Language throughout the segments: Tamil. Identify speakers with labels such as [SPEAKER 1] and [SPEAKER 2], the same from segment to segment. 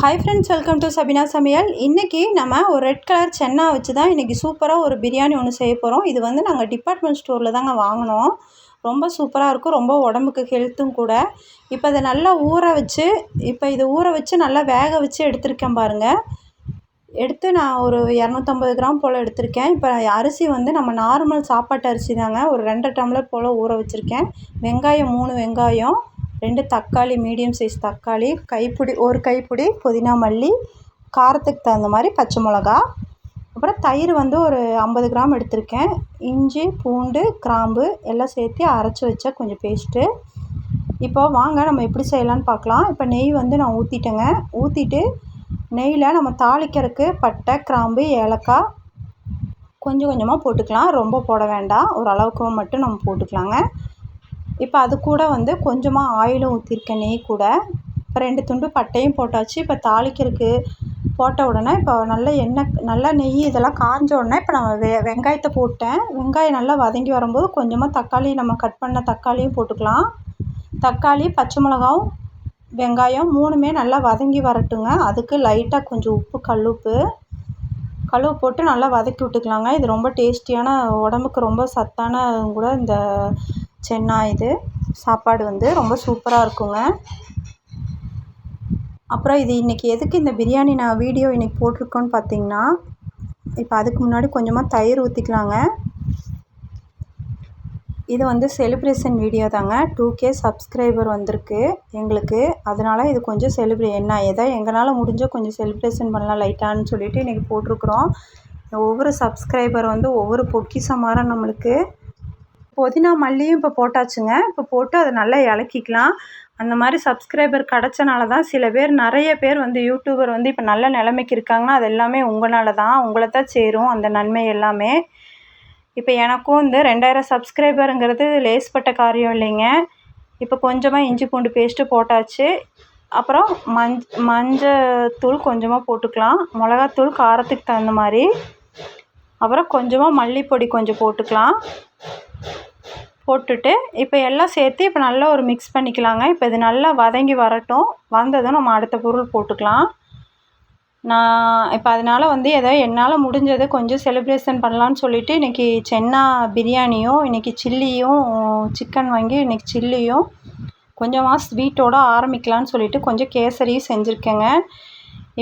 [SPEAKER 1] Hi friends, welcome to Sabina சமையல். இன்றைக்கி நம்ம ஒரு ரெட் கலர் சென்னா வச்சு தான் இன்றைக்கி சூப்பராக ஒரு பிரியாணி ஒன்று செய்ய போகிறோம். இது வந்து நாங்கள் டிபார்ட்மெண்ட் ஸ்டோரில் தாங்க வாங்கினோம். ரொம்ப சூப்பராக இருக்கும், ரொம்ப உடம்புக்கு ஹெல்த்தும் கூட. இப்போ இதை நல்லா ஊற வச்சு நல்லா வேக வச்சு எடுத்திருக்கேன் பாருங்கள். எடுத்து நான் ஒரு 250 கிராம் போல் எடுத்திருக்கேன். இப்போ அரிசி வந்து நம்ம நார்மல் சாப்பாட்டு அரிசி தாங்க. ஒரு 2 டம்ளர் போல் ஊற வச்சுருக்கேன். வெங்காயம் 3 வெங்காயம், 2 தக்காளி, மீடியம் சைஸ் தக்காளி, ஒரு கைப்பிடி புதினா மல்லி, காரத்துக்கு தகுந்த மாதிரி பச்சை மிளகா, அப்புறம் தயிர் வந்து ஒரு 50 கிராம் எடுத்திருக்கேன். இஞ்சி, பூண்டு, கிராம்பு எல்லாம் சேர்த்து அரைச்சி வச்ச கொஞ்சம் பேஸ்ட்டு. இப்போ வாங்க நம்ம எப்படி செய்யலான்னு பார்க்கலாம். இப்போ நெய் வந்து நான் ஊற்றிட்டேங்க. ஊற்றிட்டு நெய்யில் நம்ம தாளிக்கிறதுக்கு பட்டை, கிராம்பு, ஏலக்காய் கொஞ்சம் கொஞ்சமாக போட்டுக்கலாம். ரொம்ப போட வேண்டாம், ஒரு அளவுக்கு மட்டும் நம்ம போட்டுக்கலாங்க. இப்போ அது கூட வந்து கொஞ்சமாக ஆயிலும் ஊற்றிருக்கேன் நெய் கூட. இப்போ 2 துண்டு பட்டையும் போட்டாச்சு. இப்போ தாளிக்கிறதுக்கு போட்ட உடனே இப்போ நல்லா நெய் இதெல்லாம் காஞ்ச உடனே இப்போ நம்ம வெங்காயத்தை போட்டேன். வெங்காயம் நல்லா வதங்கி வரும்போது கொஞ்சமாக தக்காளி, நம்ம கட் பண்ண தக்காளியும் போட்டுக்கலாம். தக்காளி, பச்சை மிளகாவும் வெங்காயம் 3மே நல்லா வதங்கி வரட்டுங்க. அதுக்கு லைட்டாக கொஞ்சம் உப்பு, கல் போட்டு நல்லா வதக்கி விட்டுக்கலாங்க. இது ரொம்ப டேஸ்டியான, உடம்புக்கு ரொம்ப சத்தான கூட இந்த சென்னா இது சாப்பாடு வந்து ரொம்ப சூப்பராக இருக்குங்க. அப்புறம் இது இன்றைக்கி எதுக்கு இந்த பிரியாணி நான் வீடியோ இன்றைக்கி போட்டிருக்கோன்னு பார்த்தீங்கன்னா, இப்போ அதுக்கு முன்னாடி கொஞ்சமாக தயிர் ஊற்றிக்கலாங்க. இது வந்து செலிப்ரேஷன் வீடியோ தாங்க. 2K சப்ஸ்கிரைபர் வந்திருக்கு எங்களுக்கு. அதனால் இது கொஞ்சம் எங்களால் முடிஞ்ச கொஞ்சம் செலிப்ரேஷன் பண்ணலாம் லைட்டான்னு சொல்லிவிட்டு இன்றைக்கி போட்டிருக்குறோம். ஒவ்வொரு சப்ஸ்கிரைபர் வந்து ஒவ்வொரு பொக்கிஷமாக நம்மளுக்கு. புதினா மல்லியும் இப்போ போட்டாச்சுங்க. இப்போ போட்டு அதை நல்லா இலக்கிக்கலாம். அந்த மாதிரி சப்ஸ்கிரைபர் கிடச்சனால தான் நிறைய பேர் வந்து யூடியூபர் வந்து இப்போ நல்ல நிலைமைக்கு இருக்காங்கன்னா அது எல்லாமே உங்களால் தான். உங்களை தான் சேரும் அந்த நன்மை எல்லாமே. இப்போ எனக்கும் இந்த 2000 சப்ஸ்கிரைபருங்கிறது லேஸ்பட்ட காரியம் இல்லைங்க. இப்போ கொஞ்சமாக இஞ்சி பூண்டு பேஸ்ட்டு போட்டாச்சு. அப்புறம் மஞ்சத்தூள் கொஞ்சமாக போட்டுக்கலாம். மிளகாத்தூள் காரத்துக்கு தகுந்த மாதிரி. அப்புறம் கொஞ்சமாக மல்லிப்பொடி கொஞ்சம் போட்டுக்கலாம். போட்டுட்டு இப்போ எல்லாம் சேர்த்து இப்போ நல்லா ஒரு மிக்ஸ் பண்ணிக்கலாங்க. இப்போ இது நல்லா வதங்கி வரட்டும். வந்ததும் நம்ம அடுத்த பொருள் போட்டுக்கலாம். நான் இப்போ அதனால் வந்து என்னால் முடிஞ்சதை கொஞ்சம் செலிப்ரேஷன் பண்ணலான்னு சொல்லிவிட்டு இன்றைக்கி சென்னா பிரியாணியும், இன்றைக்கி சில்லியும், சிக்கன் வாங்கி இன்றைக்கி சில்லியும் கொஞ்சமாக ஸ்வீட்டோடு ஆரம்பிக்கலான்னு சொல்லிவிட்டு கொஞ்சம் கேசரியும் செஞ்சுருக்கேங்க.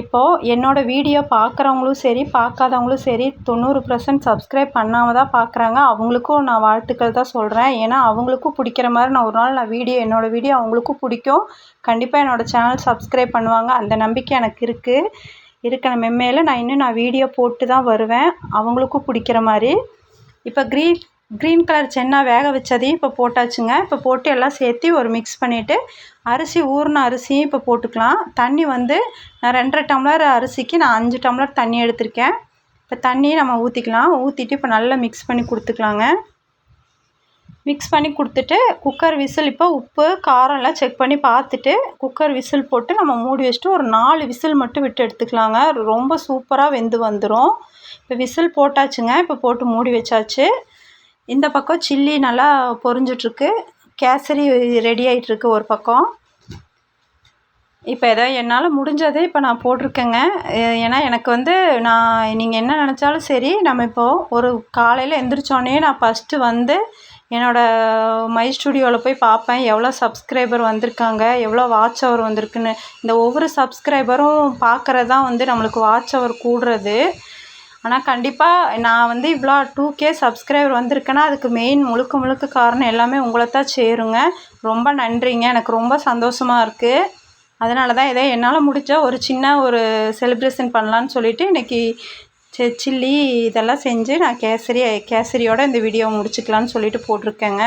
[SPEAKER 1] இப்போது என்னோடய வீடியோ பார்க்குறவங்களும் சரி, பார்க்காதவங்களும் சரி 90% சப்ஸ்கிரைப் பண்ணாமல் தான் பார்க்குறாங்க. அவங்களுக்கும் நான் வாழ்த்துக்கள் தான் சொல்கிறேன். ஏன்னா அவங்களுக்கும் பிடிக்கிற மாதிரி என்னோடய வீடியோ அவங்களுக்கும் பிடிக்கும். கண்டிப்பாக என்னோடய சேனல் சப்ஸ்கிரைப் பண்ணுவாங்க. அந்த நம்பிக்கை எனக்கு இருக்குது. மென்மேலும் நான் வீடியோ போட்டு தான் வருவேன், அவங்களுக்கும் பிடிக்கிற மாதிரி. இப்போ க்ரீன் கலர் சென்னா வேக வச்சதையும் இப்போ போட்டாச்சுங்க. இப்போ போட்டு எல்லாம் சேர்த்து ஒரு மிக்ஸ் பண்ணிவிட்டு ஊறின அரிசியும் இப்போ போட்டுக்கலாம். தண்ணி வந்து நான் 2.5 டம்ளர் அரிசிக்கு நான் 5 டம்ளர் தண்ணி எடுத்திருக்கேன். இப்போ தண்ணியை நம்ம ஊற்றிக்கலாம். ஊற்றிட்டு இப்போ நல்லா மிக்ஸ் பண்ணி கொடுத்துக்கலாங்க. மிக்ஸ் பண்ணி கொடுத்துட்டு குக்கர் விசில், இப்போ உப்பு காரம் எல்லாம் செக் பண்ணி பார்த்துட்டு குக்கர் விசில் போட்டு நம்ம மூடி வச்சுட்டு ஒரு 4 விசில் மட்டும் விட்டு எடுத்துக்கலாங்க. ரொம்ப சூப்பராக வெந்து வந்துடும். இப்போ விசில் போட்டாச்சுங்க. இப்போ போட்டு மூடி வச்சாச்சு. இந்த பக்கம் சில்லி நல்லா பொரிஞ்சிட்ருக்கு. கேசரி ரெடி ஆகிட்டுருக்கு ஒரு பக்கம். இப்போ என்னால் முடிஞ்சதை இப்போ நான் போட்டிருக்கேங்க. ஏன்னா எனக்கு வந்து நீங்கள் என்ன நினச்சாலும் சரி, நம்ம இப்போது ஒரு காலையில் எந்திரிச்சோடனே நான் ஃபஸ்ட்டு வந்து என்னோடய மை ஸ்டுடியோவில் போய் பார்ப்பேன் எவ்வளோ சப்ஸ்கிரைபர் வந்திருக்காங்க, எவ்வளோ வாட்ச் ஹவர் வந்திருக்குன்னு. இந்த ஒவ்வொரு சப்ஸ்கிரைபரும் பார்க்குறது தான் வந்து நம்மளுக்கு வாட்ச் ஹவர் கூடுறது. ஆனால் கண்டிப்பாக நான் வந்து இவ்வளோ 2K சப்ஸ்கிரைபர் வந்திருக்கேன்னா அதுக்கு முழுக்க காரணம் எல்லாமே உங்களை தான் சேருங்க. ரொம்ப நன்றிங்க. எனக்கு ரொம்ப சந்தோஷமாக இருக்குது. அதனால தான் என்னால் முடிஞ்ச ஒரு சின்ன ஒரு செலிப்ரேஷன் பண்ணலான்னு சொல்லிவிட்டு இன்றைக்கி சில்லி இதெல்லாம் செஞ்சு நான் கேசரியோட இந்த வீடியோ முடிச்சுக்கலான்னு சொல்லிட்டு போட்டிருக்கேங்க.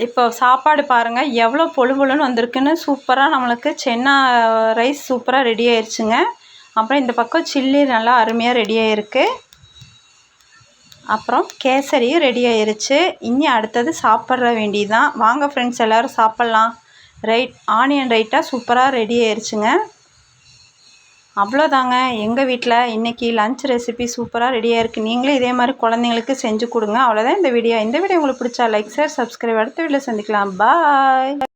[SPEAKER 1] இப்போ சாப்பாடு பாருங்கள் எவ்வளோ பொழுன்னு வந்திருக்குன்னு. சூப்பராக நம்மளுக்கு சென்னா ரைஸ் சூப்பராக ரெடி ஆயிடுச்சுங்க. அப்புறம் இந்த பக்கம் சில்லி நல்லா அருமையாக ரெடி ஆகிருக்கு. அப்புறம் கேசரியும் ரெடி ஆயிருச்சு. இனி அடுத்தது சாப்பிட்ற வேண்டியதுதான். வாங்க ஃப்ரெண்ட்ஸ், எல்லோரும் சாப்பிட்லாம். ஆனியன் ரைட்டாக சூப்பராக ரெடி ஆயிருச்சுங்க. அவ்வளோதாங்க, எங்கள் வீட்டில் இன்றைக்கி லன்ச் ரெசிபி சூப்பராக ரெடியாக இருக்குது. நீங்களே இதே மாதிரி குழந்தைங்களுக்கு செஞ்சு கொடுங்க. அவ்வளோதான் இந்த வீடியோ உங்களுக்கு பிடிச்சா லைக், ஷேர், சப்ஸ்கிரைப். அடுத்த வீடியோவில் சந்திக்கலாம். பாய்.